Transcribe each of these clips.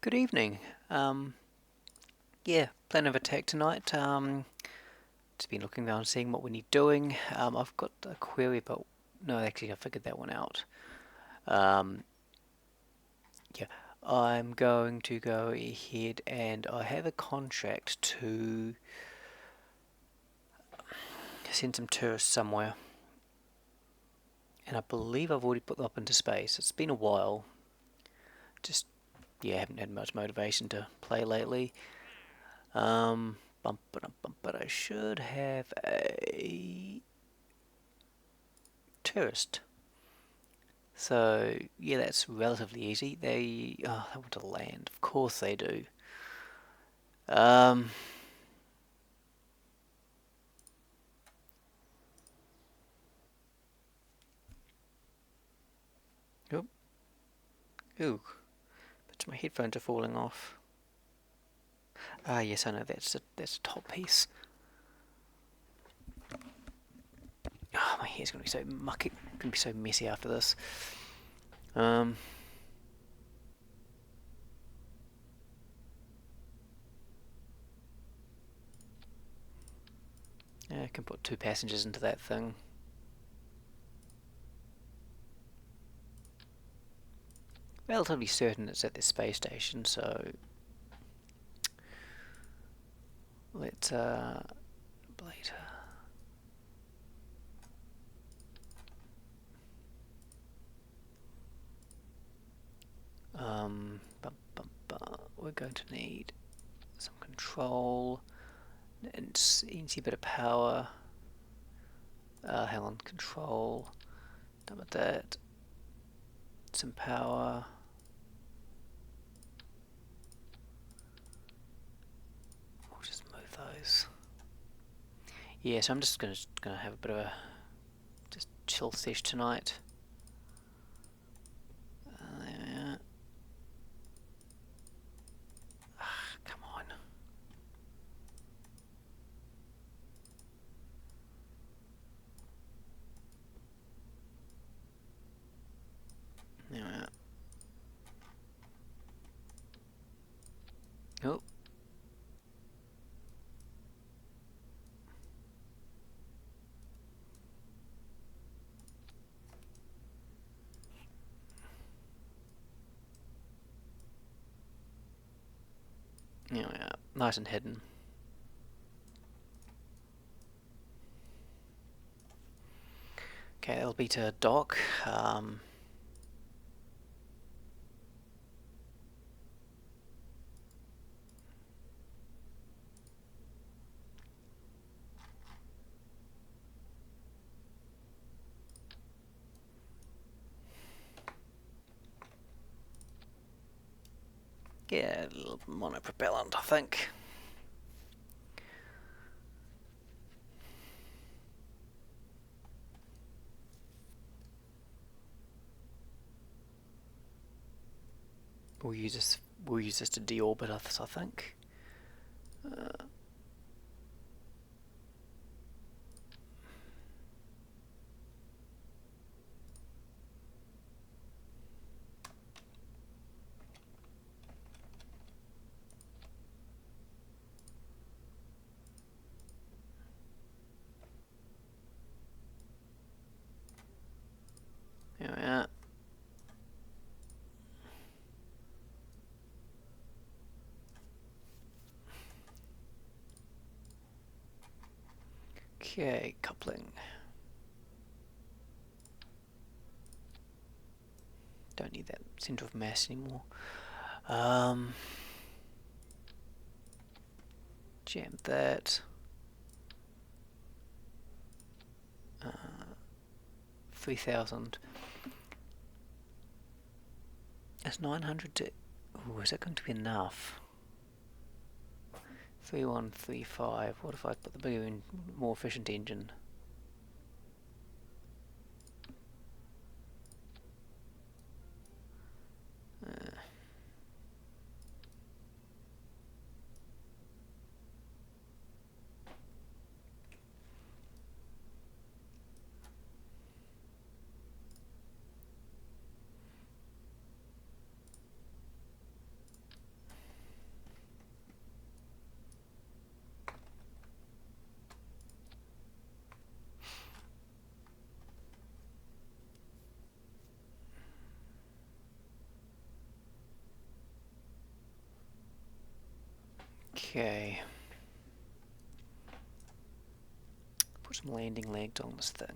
Good evening. Um, yeah, plan of attack tonight. Just been looking around, seeing what we need doing. I've got a query, but no, actually, I figured that one out. Um, yeah, I'm going to go ahead and I have a contract to send some tourists somewhere, and I believe I've already put them up into space. It's been a while. Just yeah, haven't had much motivation to play lately. But I should have a tourist. So yeah, that's relatively easy. They want to land, of course they do. Um, Oop, ooh, but my headphones are falling off. Ah, yes, I know that's a top piece. Oh, my hair's gonna be so mucky, gonna be so messy after this. Um, yeah, I can put two passengers into that thing. Relatively certain it's at the space station, so let's blade. We're going to need some control and easy bit of power. Hang on, control. Done with that. Some power. We'll just move those. Yeah, so I'm just gonna have a bit of a just chill sesh tonight. Yeah. Come on. Yeah. Oh. Yeah. Nice and hidden. Okay, that'll be to dock. Yeah, a little monopropellant, I think. We'll use this. We'll use this to deorbit us, I think. Yeah. Okay, coupling. Don't need that center of mass anymore. Um, Jam that. 3,000. That's 900 to... Ooh, is that going to be enough? 3135. What if I put the bigger and more efficient engine? Okay. Put some landing legs on this thing.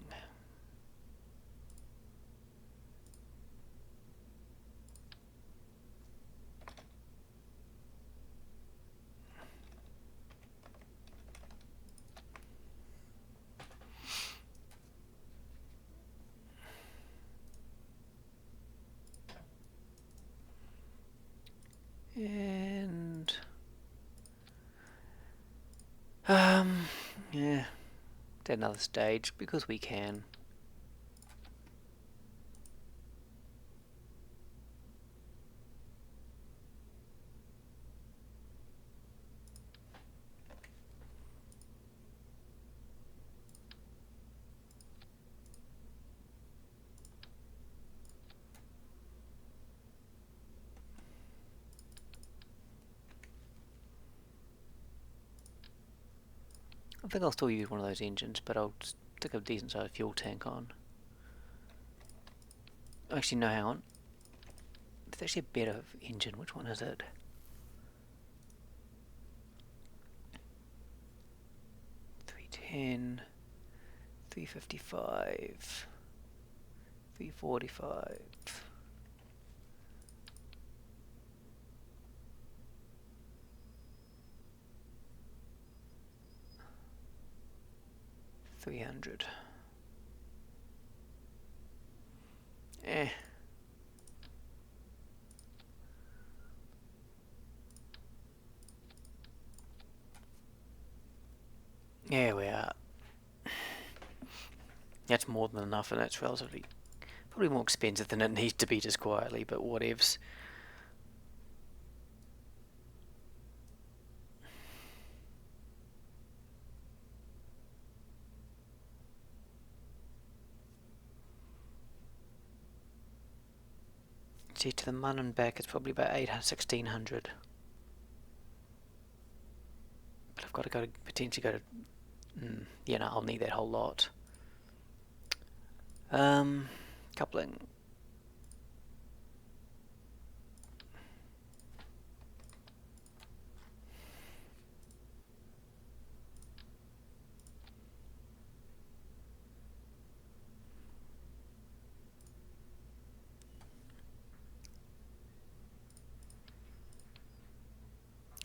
And yeah, do another stage because we can. I think I'll still use one of those engines, but I'll stick a decent sized fuel tank on. Actually, no, hang on. There's actually a better engine. Which one is it? $310, $355, $345. $300. Eh. There we are. That's more than enough, and that's relatively probably more expensive than it needs to be just quietly, but whatevs. See, to the Mun and back it's probably about 1600. But I've got to potentially go to, yeah, no, I'll need that whole lot. Coupling.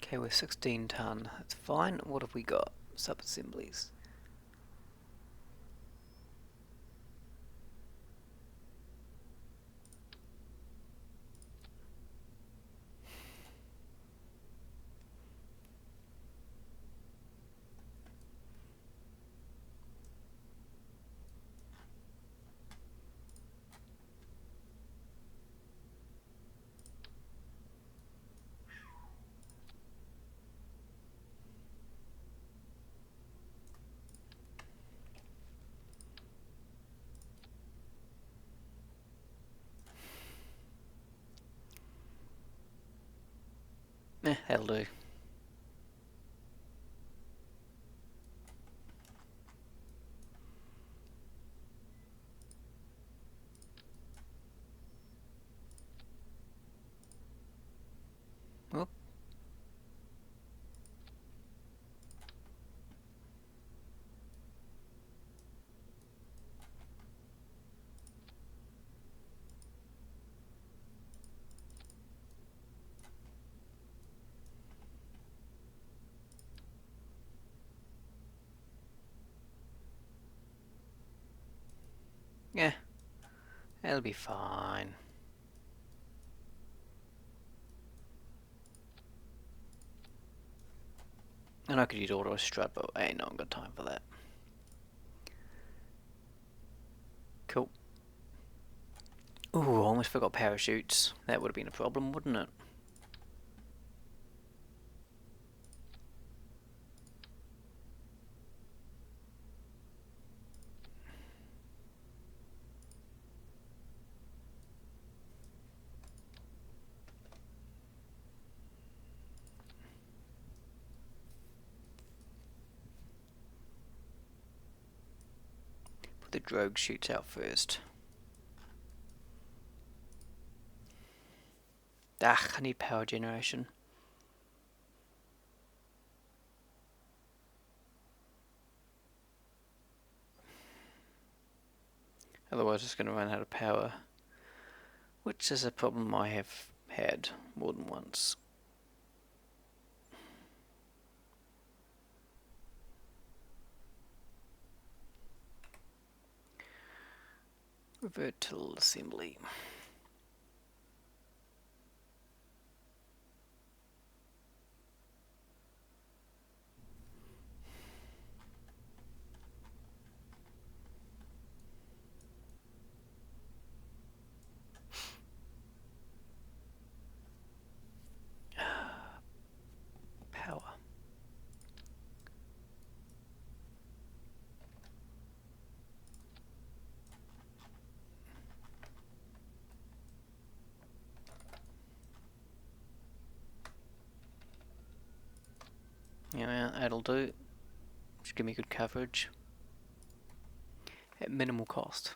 Okay, we're 16 ton. That's fine. What have we got? Sub-assemblies. That'll do. Whoop. Yeah, that'll be fine. And I could use auto strut, but I ain't not got time for that. Cool. Ooh, I almost forgot parachutes. That would have been a problem, wouldn't it? Put the drogue chutes out first. I need power generation. Otherwise it's going to run out of power, which is a problem I have had more than once. Revert to assembly. Power. Yeah, that'll do. Just give me good coverage at minimal cost.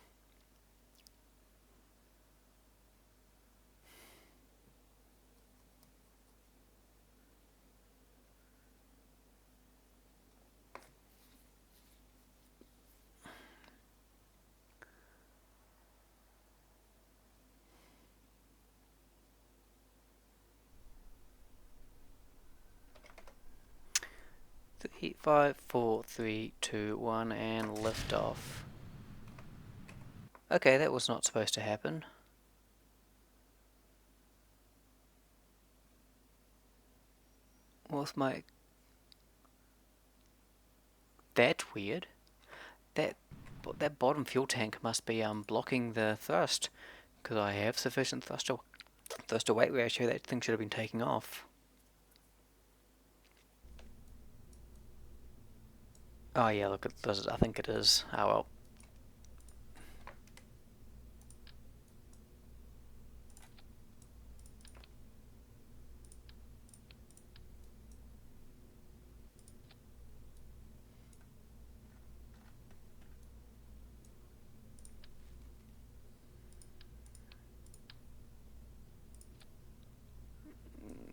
Three, 5, 4, 3, 2, 1, and lift off. Okay, that was not supposed to happen. What's my... That's weird. That bottom fuel tank must be blocking the thrust, because I have sufficient thrust to weight ratio. That thing should have been taking off. Oh yeah, look at this. I think it is. Oh well.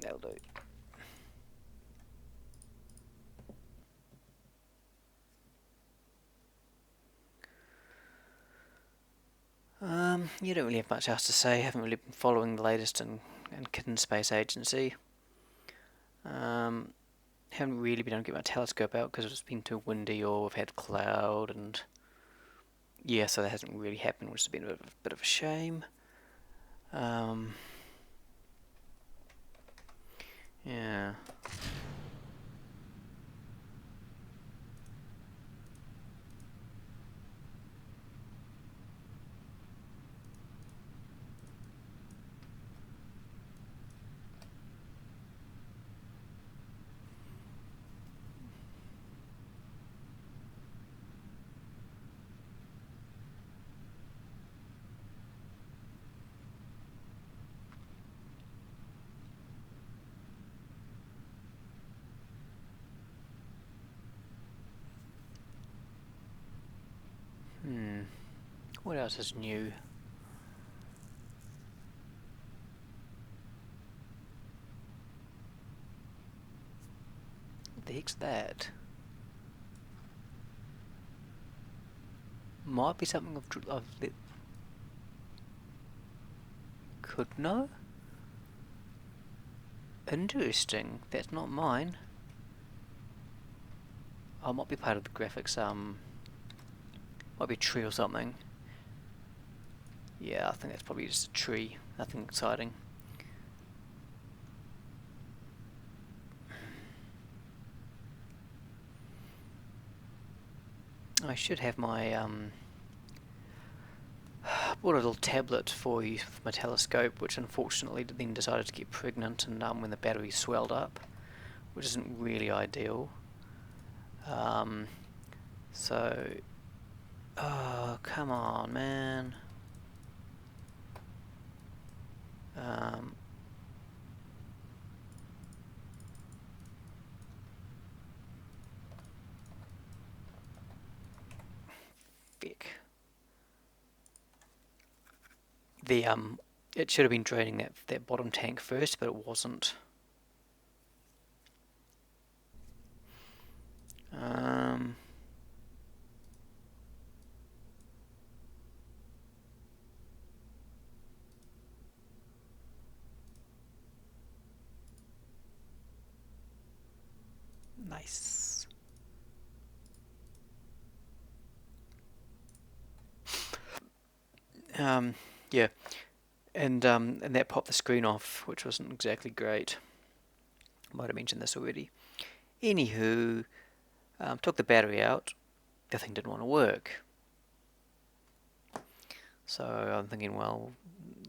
That'll do. You don't really have much else to say. Haven't really been following the latest in Kitten Space Agency. Haven't really been able to get my telescope out because it's been too windy, or we've had cloud, and yeah, so that hasn't really happened, which has been a bit of a shame. Yeah. What else is new? What the heck's that? Might be something I've lit. Could know? Interesting. That's not mine. Oh, might be part of the graphics, might be a tree or something. Yeah, I think that's probably just a tree. Nothing exciting. I should have my, bought a little tablet for use with my telescope, which unfortunately then decided to get pregnant, and when the battery swelled up, which isn't really ideal. So, oh, come on, man. Feck. The, it should have been draining that bottom tank first, but it wasn't. Nice. Yeah, and that popped the screen off, which wasn't exactly great. Might have mentioned this already. Anywho, took the battery out. The thing didn't want to work. So I'm thinking, well,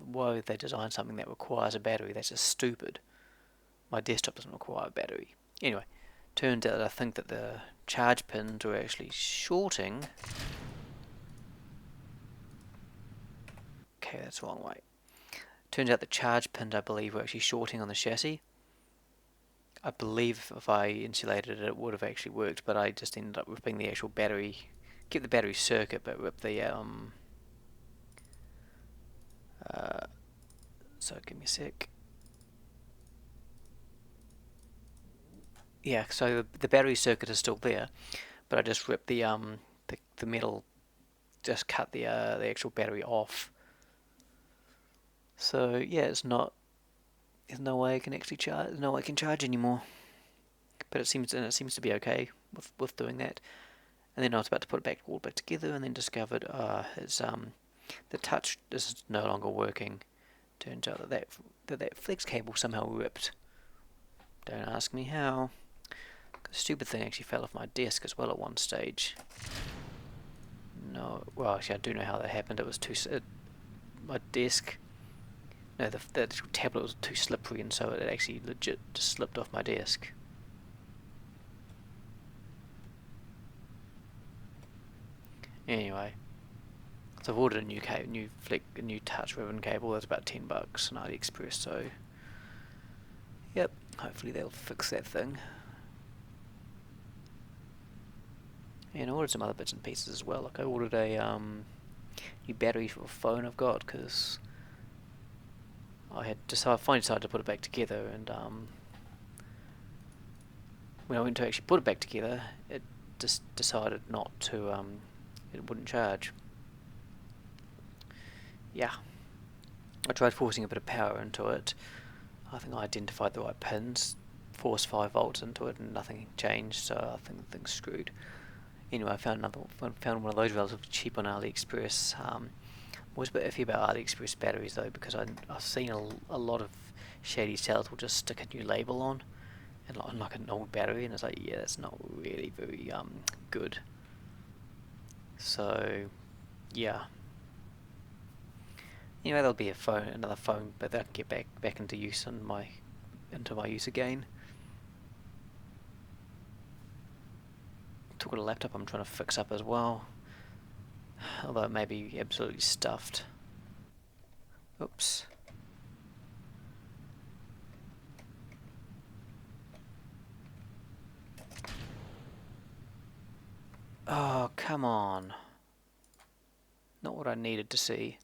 why would they design something that requires a battery? That's just stupid. My desktop doesn't require a battery. Anyway, turned out I think that the charge pins were actually shorting. Okay, that's the wrong way. Turns out the charge pins, I believe, were actually shorting on the chassis. I believe if I insulated it, it would have actually worked, but I just ended up ripping the actual battery, kept the battery circuit, but ripped the so give me a sec. Yeah, so the battery circuit is still there, but I just ripped the metal, just cut the actual battery off. So yeah, it's not. There's no way I can actually charge. There's no way I can charge anymore. But it seems to be okay with doing that. And then I was about to put it all back together, and then discovered it's the touch is no longer working. Turns out that flex cable somehow ripped. Don't ask me how. The stupid thing actually fell off my desk as well at one stage. No, well actually I do know how that happened. It was my desk. No, the tablet was too slippery, and so it actually legit just slipped off my desk. Anyway, so I've ordered a new touch ribbon cable. That's about $10 on AliExpress. So, yep, hopefully they'll fix that thing. And I ordered some other bits and pieces as well. Like I ordered a new battery for a phone I've got because I finally decided to put it back together, and when I went to actually put it back together, it just decided not to. It wouldn't charge. Yeah, I tried forcing a bit of power into it. I think I identified the right pins, forced 5 volts into it, and nothing changed. So I think the thing's screwed. Anyway, I found one of those relatively cheap on AliExpress. Was a bit iffy about AliExpress batteries though, because I've seen a lot of shady sellers will just stick a new label on, and like an old battery, and it's like, yeah, that's not really very good. So yeah. Anyway, there'll be another phone, but that can get back into my use again. Took a laptop I'm trying to fix up as well, although it may be absolutely stuffed. Oops. Oh, come on. Not what I needed to see.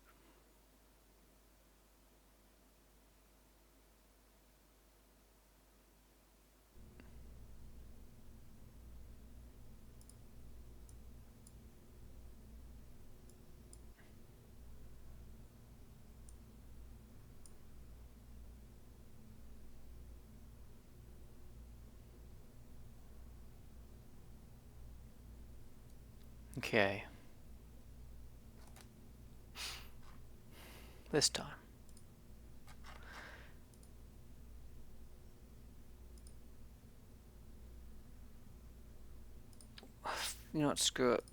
Okay. This time. You know what, screw it.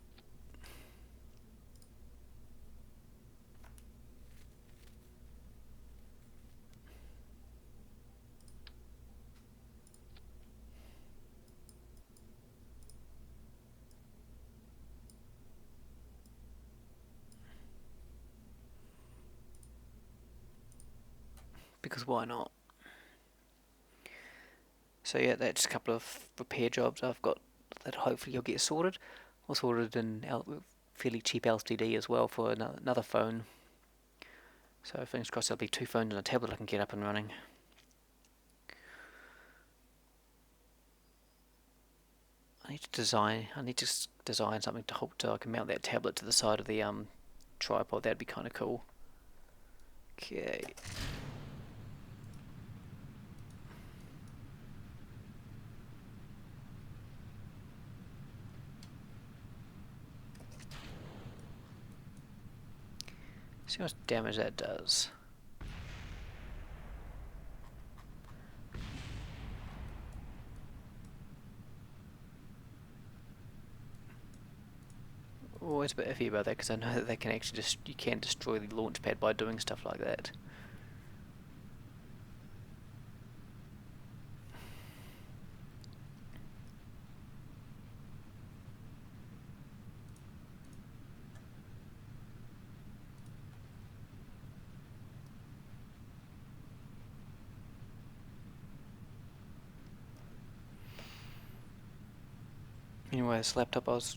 Because why not? So yeah, that's a couple of repair jobs I've got that hopefully you'll get sorted. Also ordered an fairly cheap LCD as well for another phone. So fingers crossed there'll be 2 phones and a tablet I can get up and running. I need to design something to hook to. I can mount that tablet to the side of the tripod. That'd be kind of cool. Okay. See how much damage that does. Always a bit iffy about that because I know that they can actually you can destroy the launch pad by doing stuff like that. Anyway, this laptop I've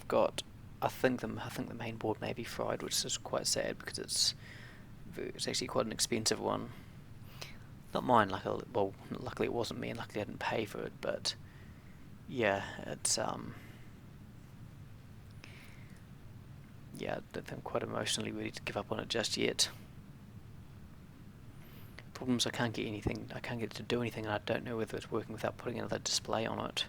got, I think the main board may be fried, which is quite sad because it's actually quite an expensive one. Not mine, well, luckily it wasn't me, and luckily I didn't pay for it. But yeah, yeah, I don't think I'm quite emotionally ready to give up on it just yet. Problem is I can't get it to do anything, and I don't know whether it's working without putting another display on it.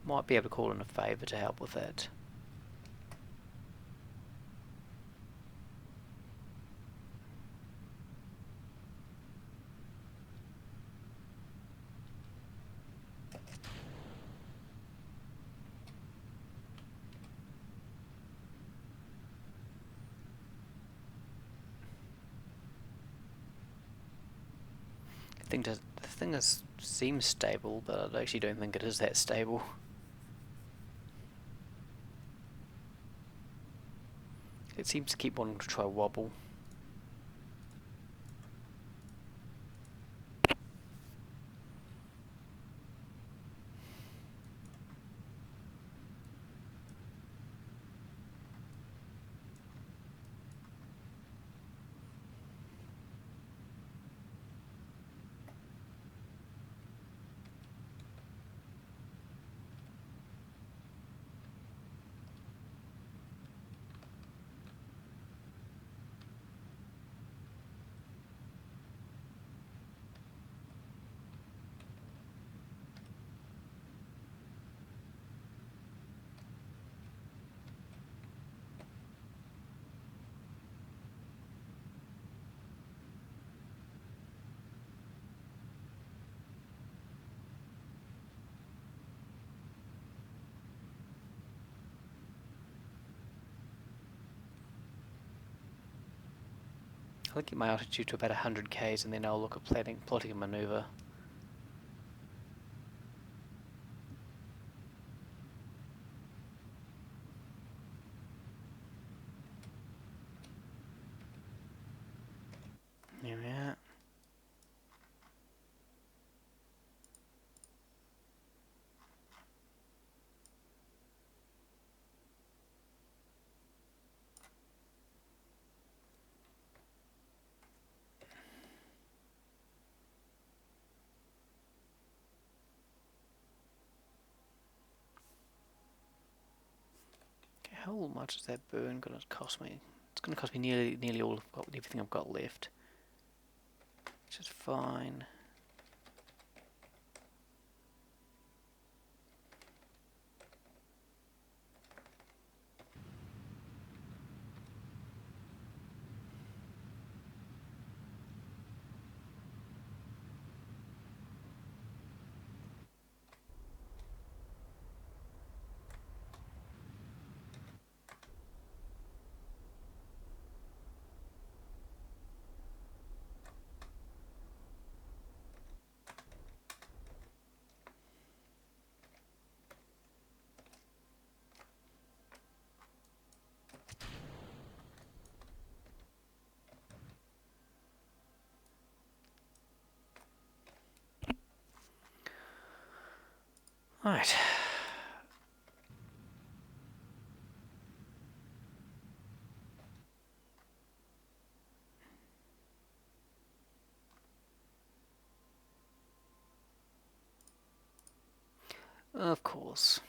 Might be able to call in a favour to help with that. The thing seems stable, but I actually don't think it is that stable. It seems to keep wanting to try wobble. I'll get my altitude to about 100 k's and then I'll look at plotting a manoeuvre. There we are. Okay, how much is that burn going to cost me? It's going to cost me nearly all of everything I've got left, which is fine. Right. Of course.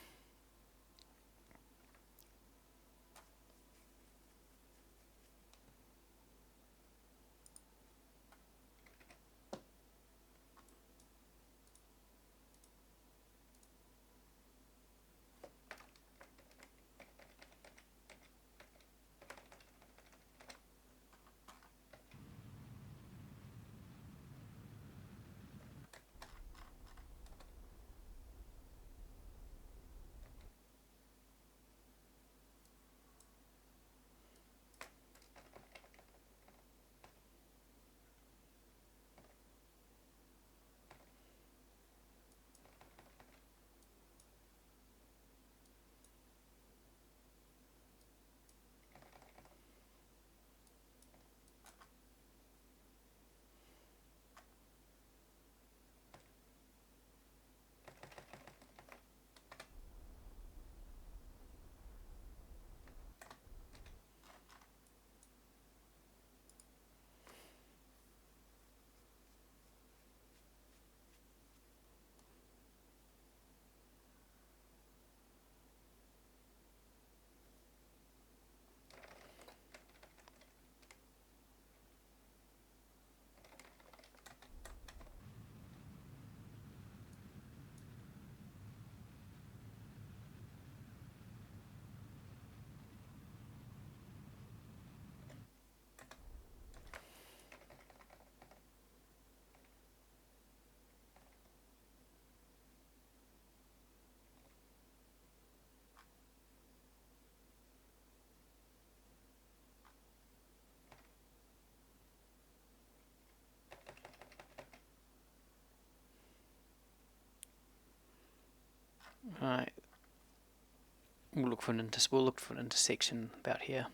Right, we'll look for an intersection about here.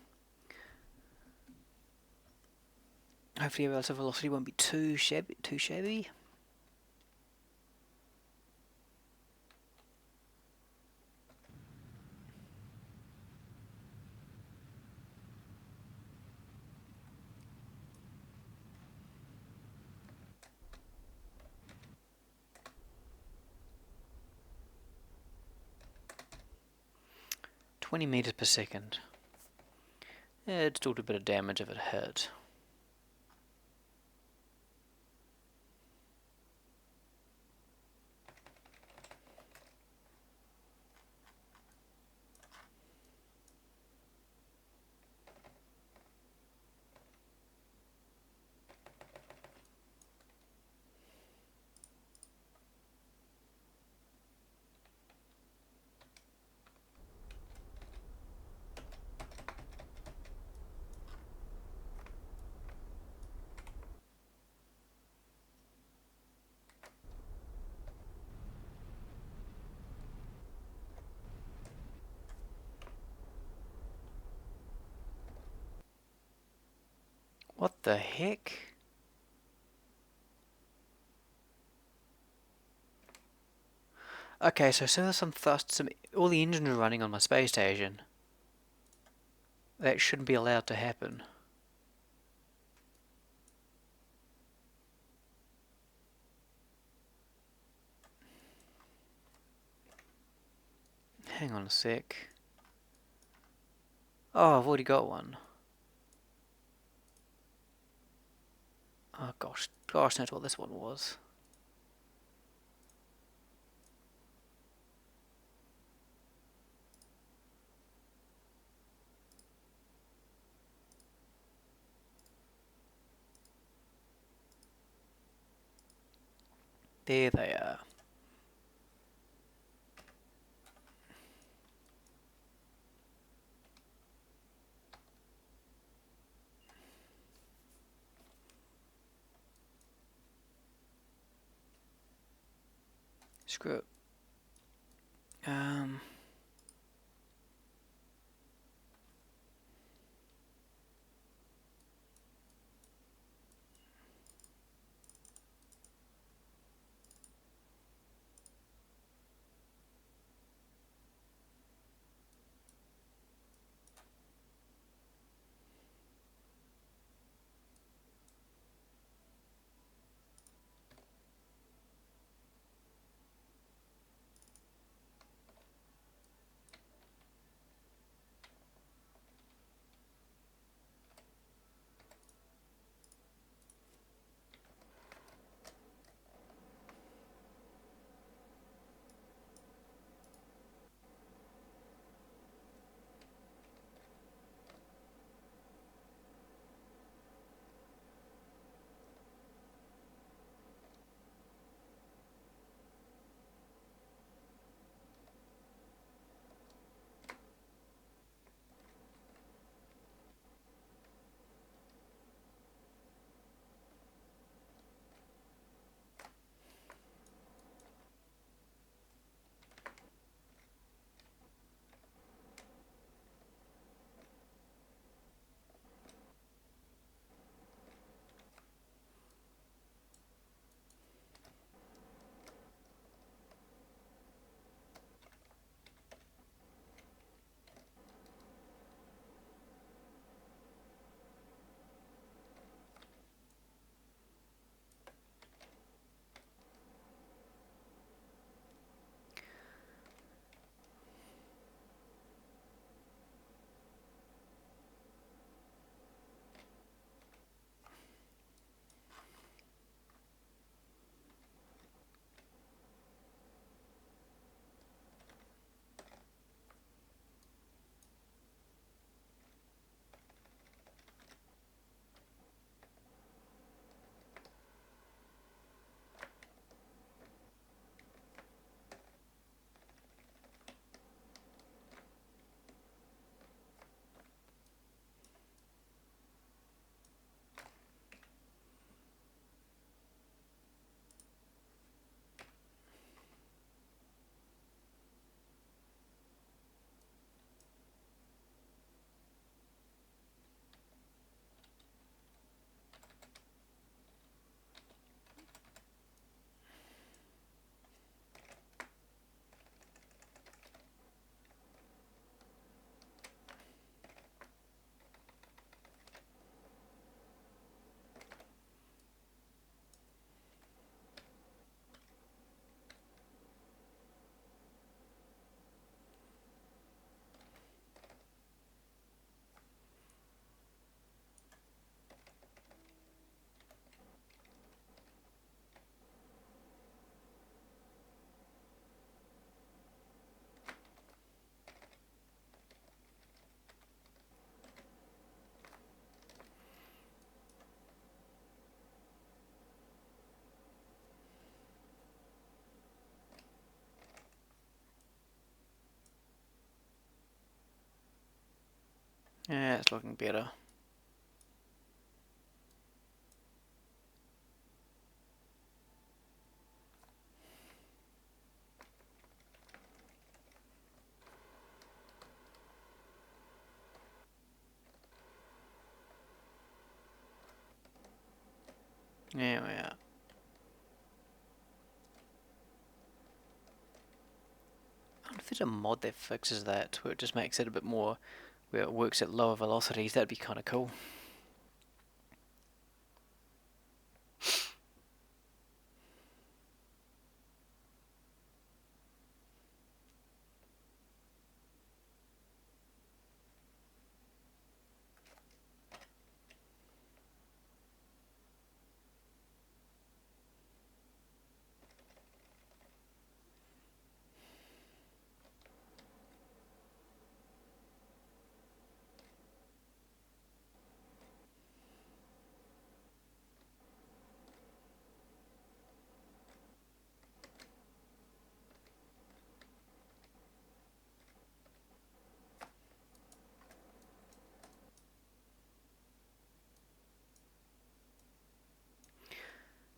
Hopefully, our relative velocity won't be too shabby. $20 meters per second. It'd still do a bit of damage if it hit. What the heck? Okay, so there's some thrust, all the engines are running on my space station. That shouldn't be allowed to happen. Hang on a sec. Oh, I've already got one. Oh gosh, knows what this one was. There they are. Screw it. Yeah, it's looking better. There we are. I wonder if there's a mod that fixes that, where it just makes it a bit more, where it works at lower velocities. That'd be kind of cool.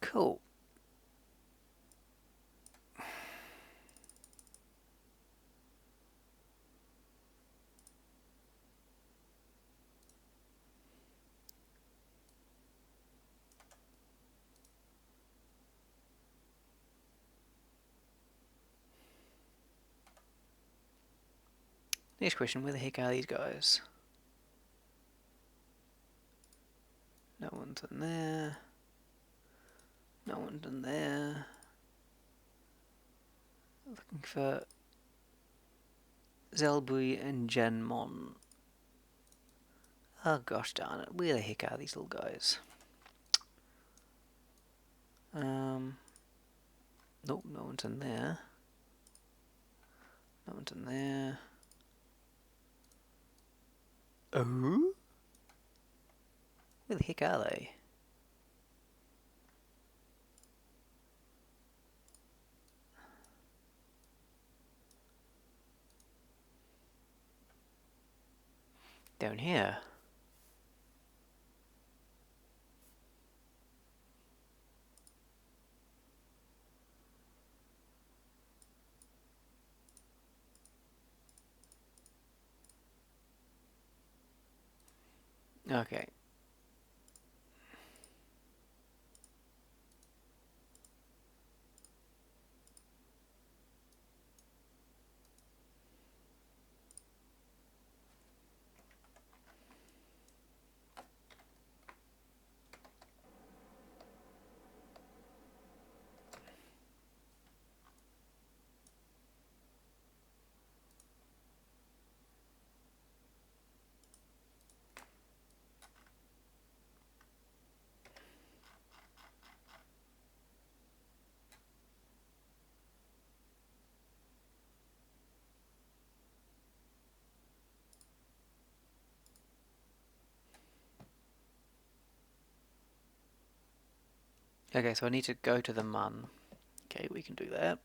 Cool. Next question, where the heck are these guys? No one's in there. No one's in there. Looking for Zelbui and Janmon. Oh gosh darn it, where the heck are these little guys? Nope, no one's in there. No one's in there. Oh? Where the heck are they? Down here. Okay. Okay, so I need to go to the mun. Okay, we can do that.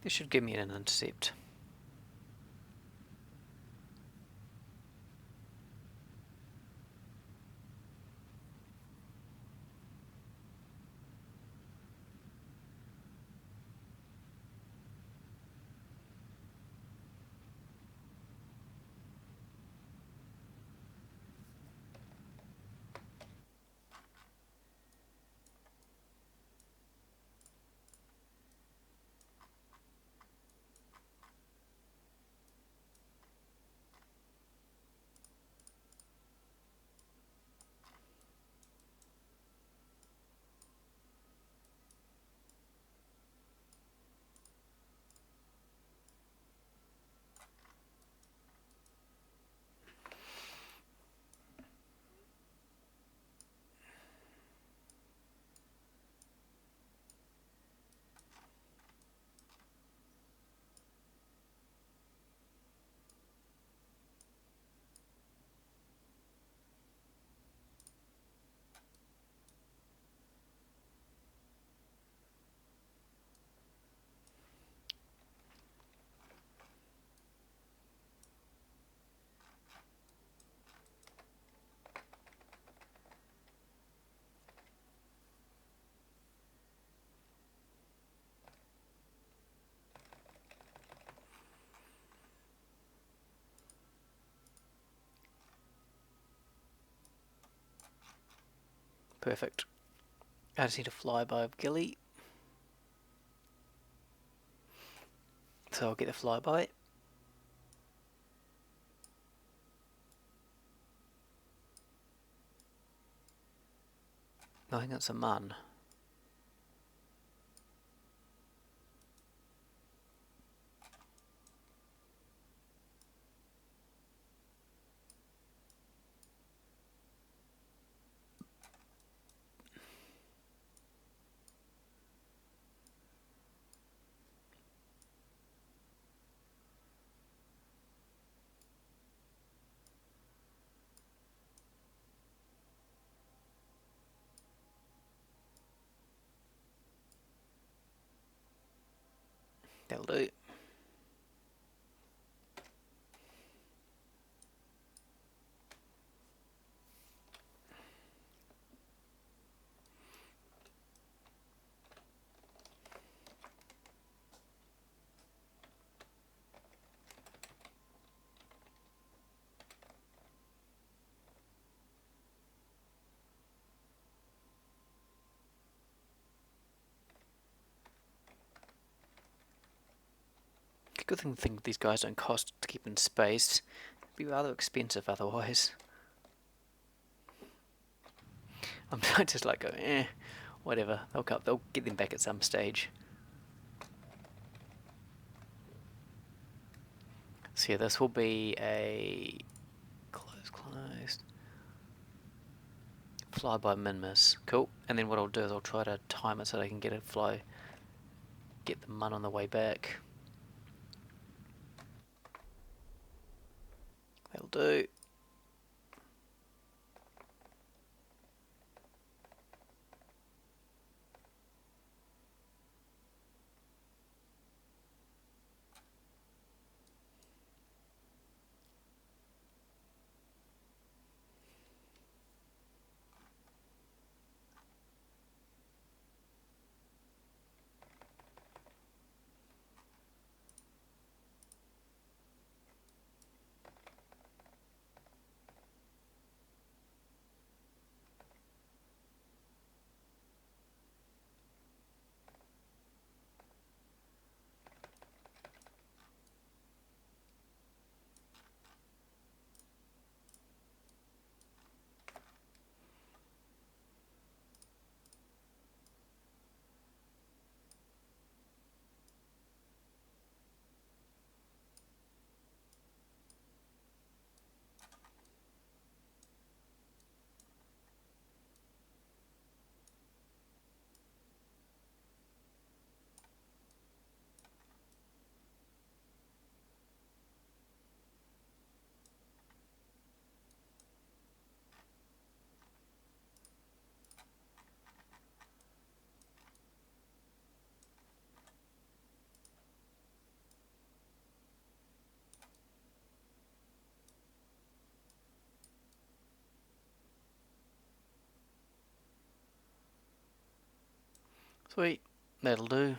This should give me an intercept. Perfect. I just need a flyby of Gilly. So I'll get the flyby. I think that's a mun. That'll do. Good thing these guys don't cost to keep in space. It'd be rather expensive otherwise. I'm just like going, whatever. They'll get them back at some stage. So yeah, this will be a closed flyby min-miss. Cool. And then what I'll do is I'll try to time it so that I can get the mun on the way back. That'll do. Sweet. That'll do.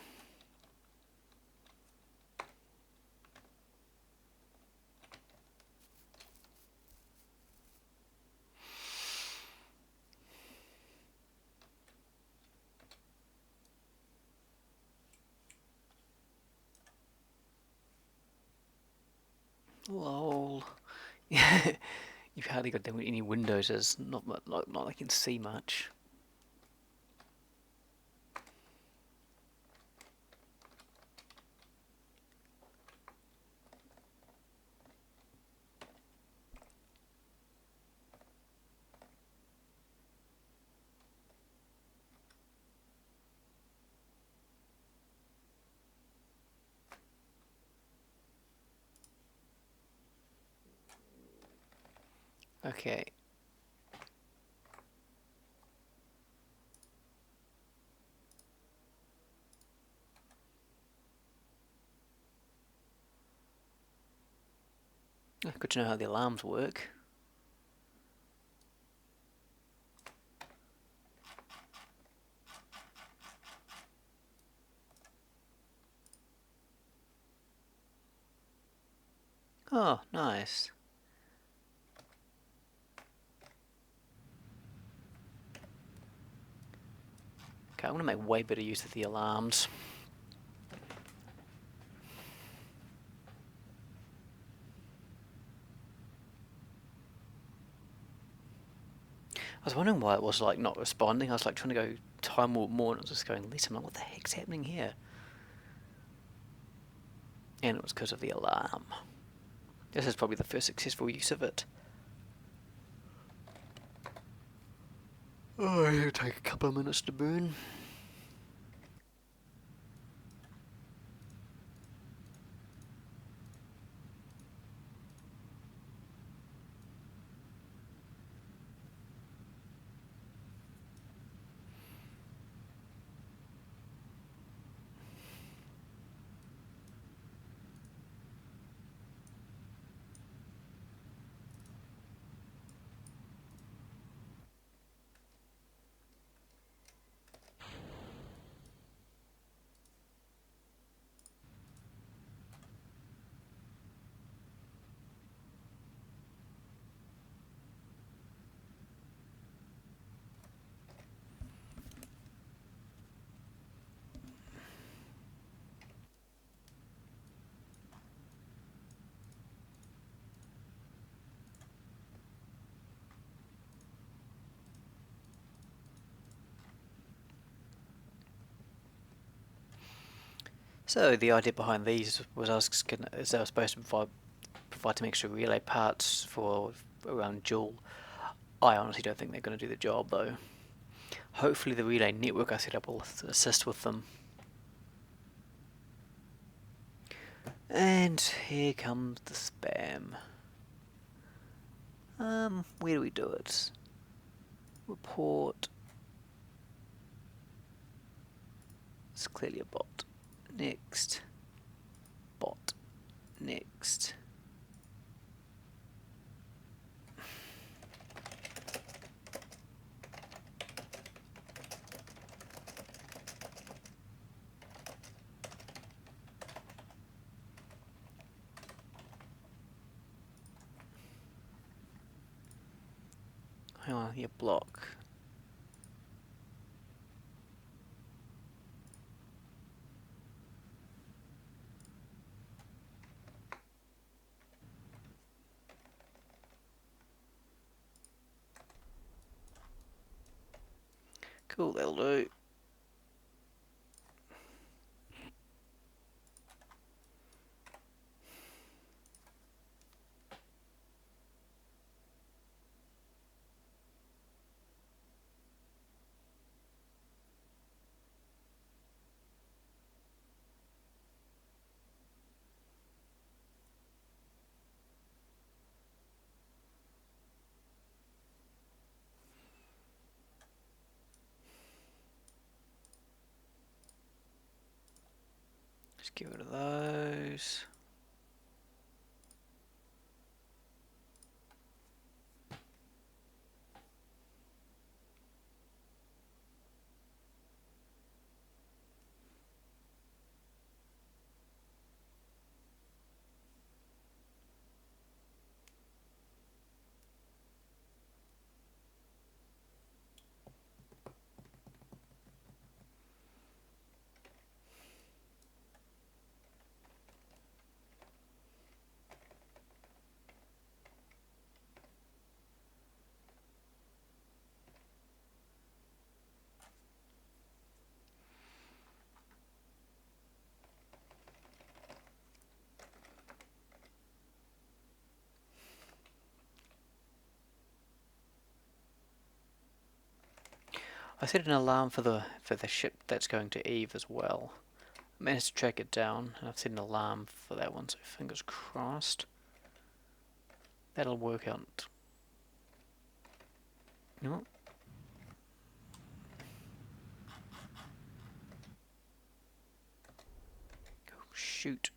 Lol. You've hardly got any windows. There's not I can see much. Okay. Good to know how the alarms work. Oh, nice. Okay, I'm going to make way better use of the alarms. I was wondering why it was like not responding. I was like trying to go time warp more and it was just going less. I'm like, what the heck's happening here? And it was because of the alarm. This is probably the first successful use of it. Oh, it'll take a couple of minutes to burn. So the idea behind these was I was supposed to provide some extra relay parts for around dual. I honestly don't think they're going to do the job though. Hopefully the relay network I set up will assist with them. And here comes the spam. Where do we do it? Report. It's clearly a bot. Next. Bot. Next. Hang on, here, block. Cool, that'll do. Just get rid of those. I set an alarm for the ship that's going to Eve as well. I managed to track it down, and I've set an alarm for that one, so fingers crossed. That'll work out. No. Oh, shoot.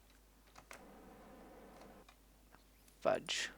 Fudge.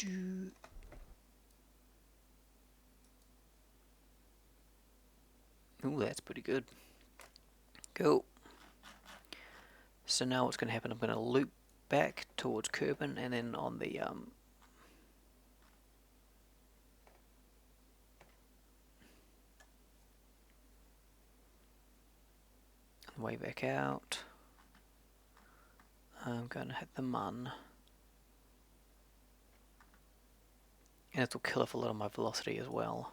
Ooh, that's pretty good. Cool. So now what's going to happen, I'm going to loop back towards Kerbin, and then on the way back out, I'm going to hit the mun, and it'll kill off a lot of my velocity as well.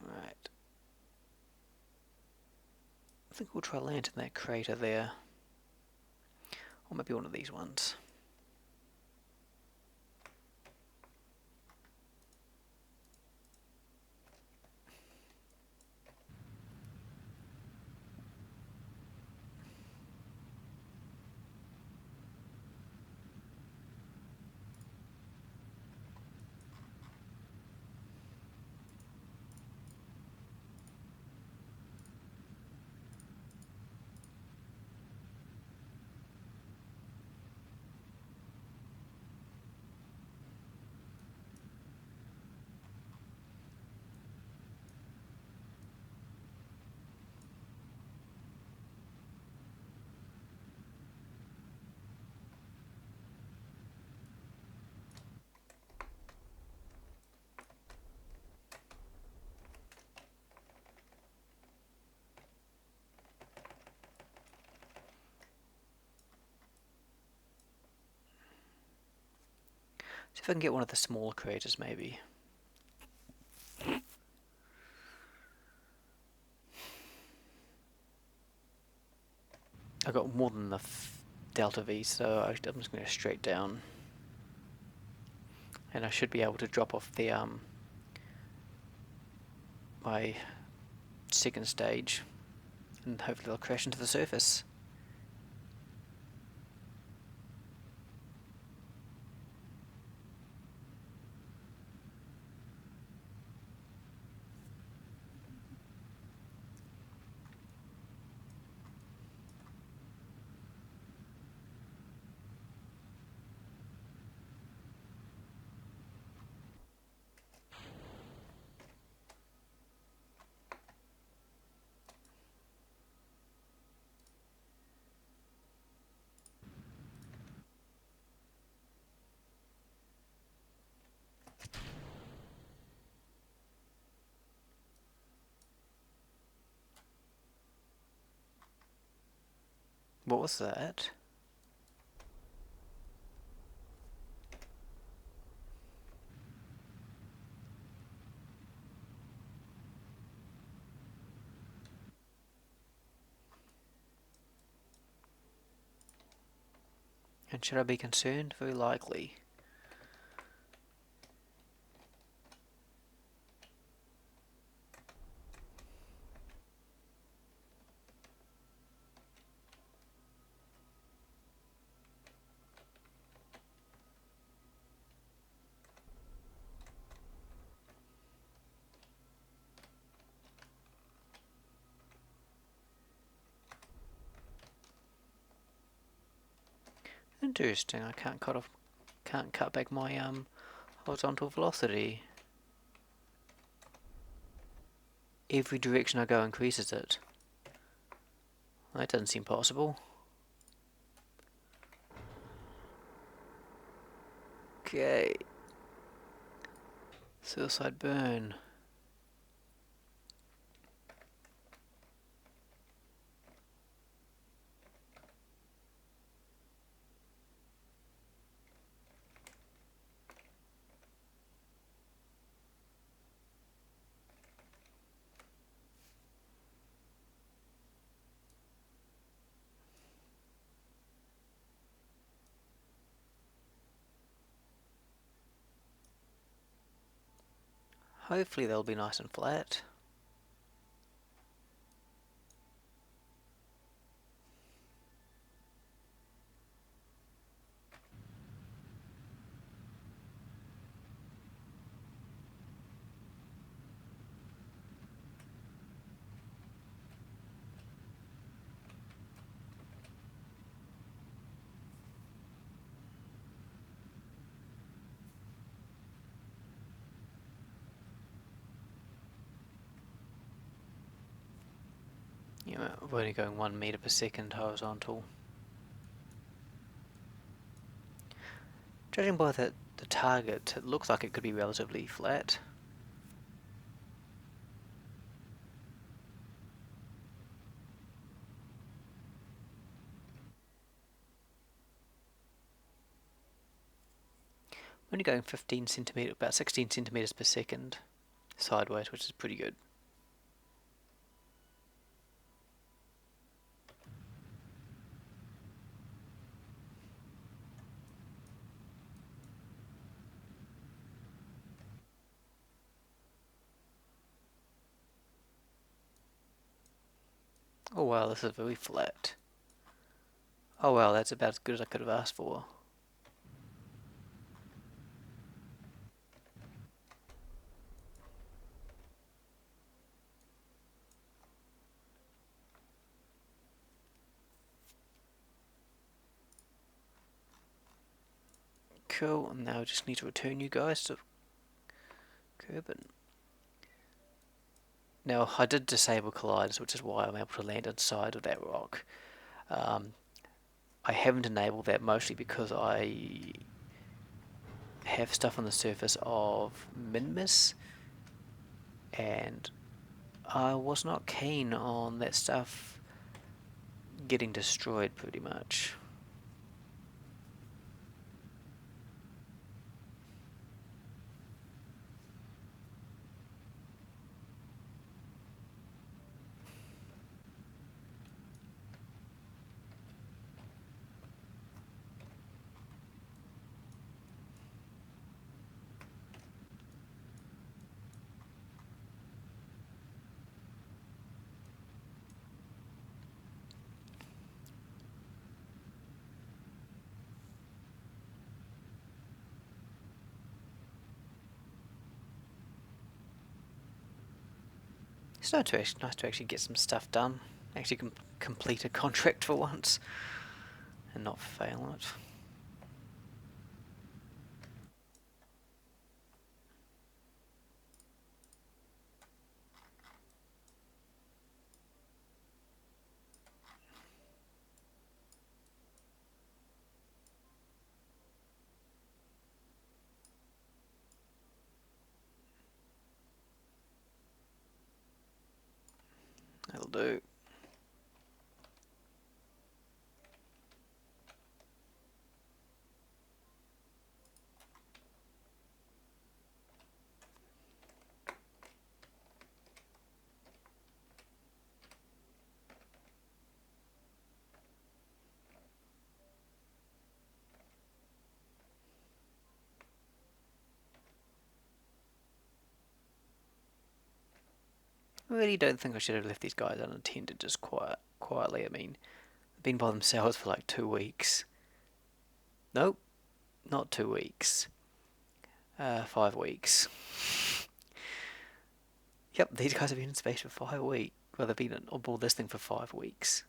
Right. I think we'll try land in that crater there. Or maybe one of these ones. See if I can get one of the smaller craters maybe. I got more than the delta V, so I'm just going to go straight down. And I should be able to drop off the my second stage, and hopefully they'll crash into the surface. What was that? And should I be concerned? Very likely. Interesting. I can't cut back my horizontal velocity. Every direction I go increases it. That doesn't seem possible. Okay. Suicide burn. Hopefully they'll be nice and flat. Yeah, we're only going 1 meter per second horizontal. Judging by the target, it looks like it could be relatively flat. We're only going 15 centimeter, about 16 centimeters per second sideways, which is pretty good. Oh wow, this is very flat. Oh wow, that's about as good as I could have asked for. Cool, and now I just need to return you guys to Kerbin. Now, I did disable colliders, which is why I'm able to land inside of that rock. I haven't enabled that mostly because I have stuff on the surface of Minmus, and I was not keen on that stuff getting destroyed pretty much. It's nice to actually get some stuff done. Actually complete a contract for once and not fail it. That'll do. I really don't think I should have left these guys unattended just quietly. I mean, they've been by themselves for like 2 weeks. Nope, not 2 weeks. 5 weeks. Yep, these guys have been in space for 5 weeks. Well, they've been on board this thing for 5 weeks.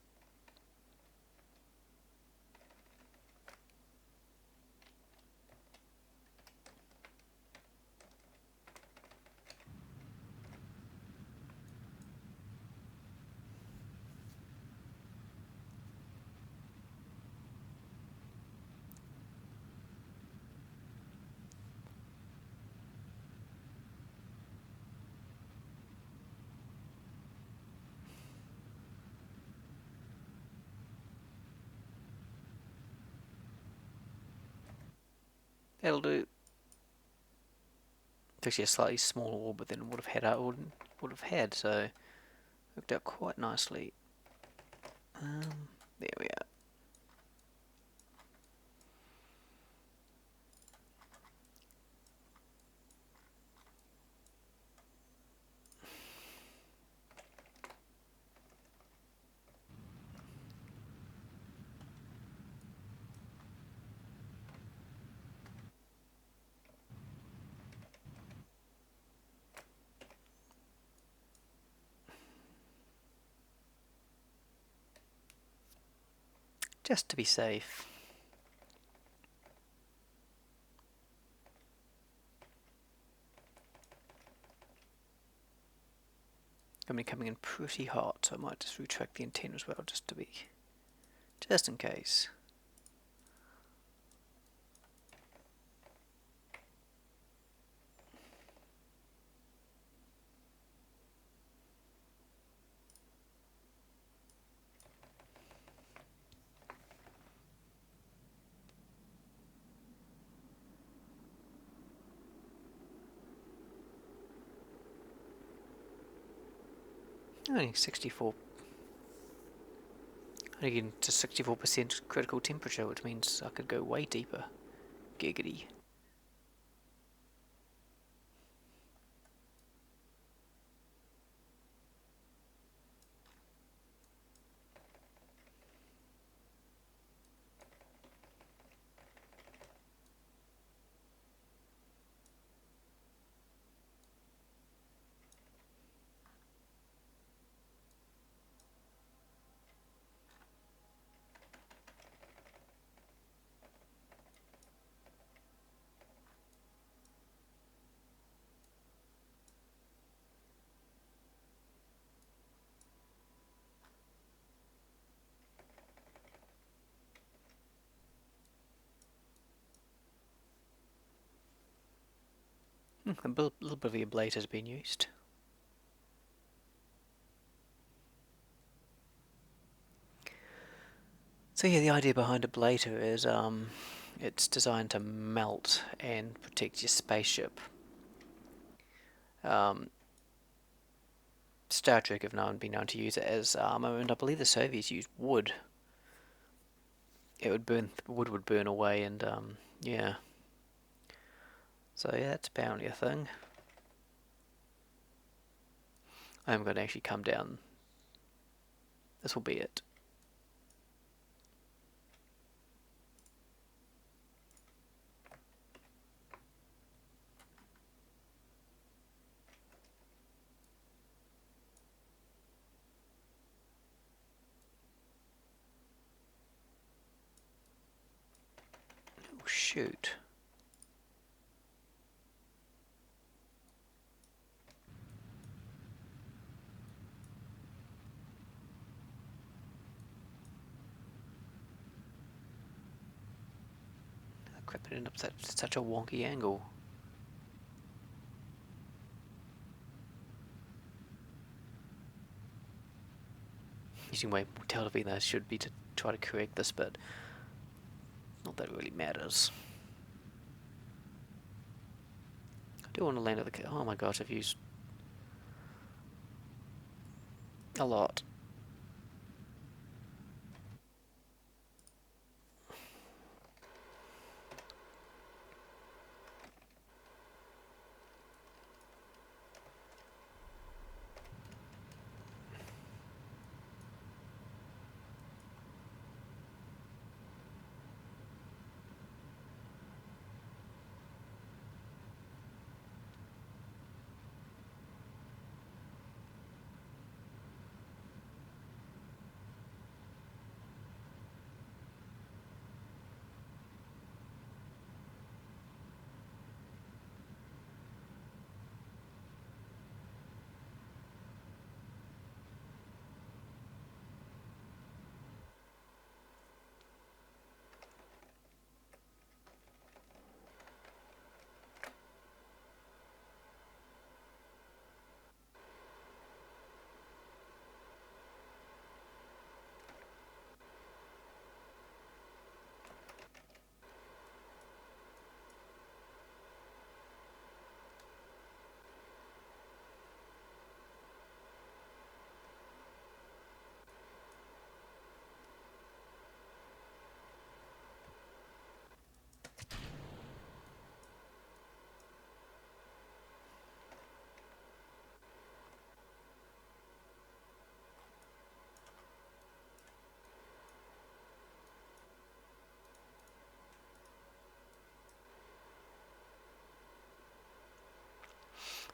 That'll do. It's actually a slightly smaller orbit than would have had, so worked out quite nicely. There we are. Just to be safe. I mean, coming in pretty hot, so I might just retract the antenna as well, just in case. Only 64. Only getting to 64% critical temperature, which means I could go way deeper. Giggity. A little bit of the ablator has been used. So yeah, the idea behind a ablator is it's designed to melt and protect your spaceship. Star Trek have been known to use it as armor, and I believe the Soviets used wood. Wood would burn away, and yeah. So yeah, that's apparently a thing. I'm going to actually come down. This will be it. Oh shoot. Oh, crap, it ended up such a wonky angle. Using way more television than I should be to try to correct this, but not that it really matters. I do want to land at the... Oh my gosh, I've used a lot.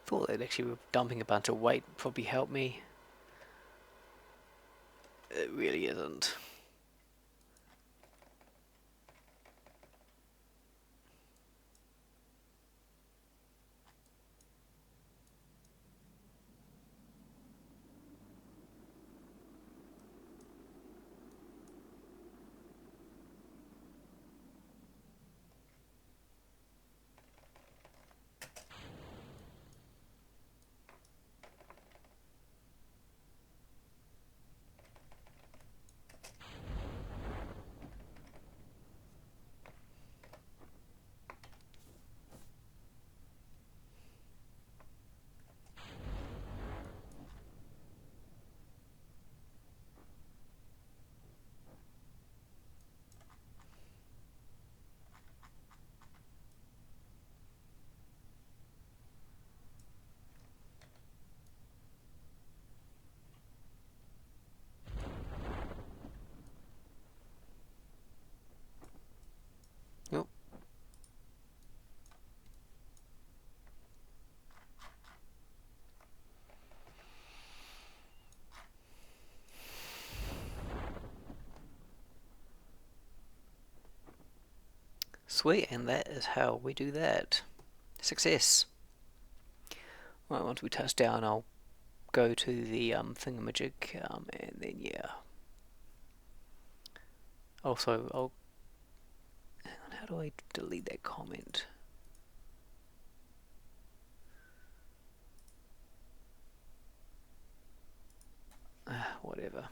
Thought that actually dumping a bunch of weight would probably help me. It really isn't. Sweet, and that is how we do that. Success. Right, once we touch down, I'll go to the thingamajig, and then yeah. Also, hang on, how do I delete that comment? Whatever.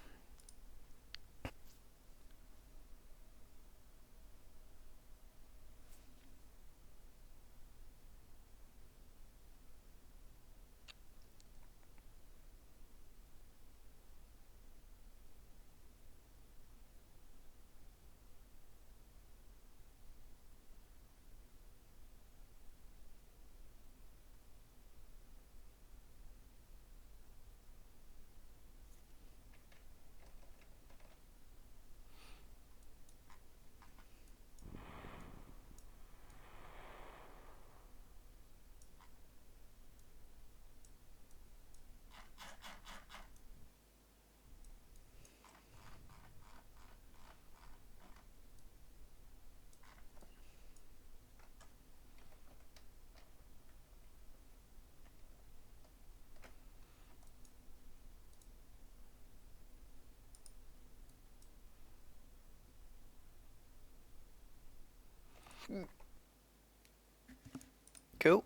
Cool.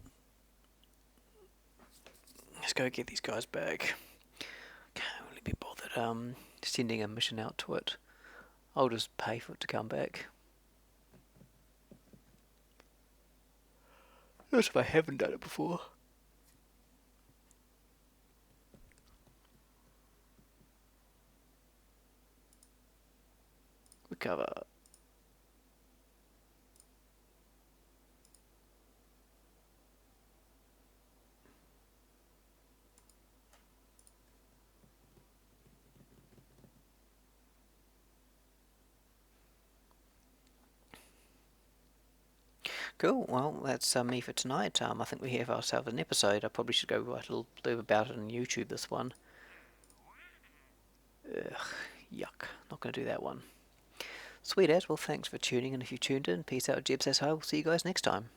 Let's go get these guys back. Can't really be bothered sending a mission out to it. I'll just pay for it to come back. Not if I haven't done it before. Recover. Cool, well, that's me for tonight. I think we have ourselves an episode. I probably should go write a little blurb about it on YouTube, this one. Ugh, yuck. Not going to do that one. Sweet as, well, thanks for tuning in if you tuned in. Peace out, Jebs, as I'll see you guys next time.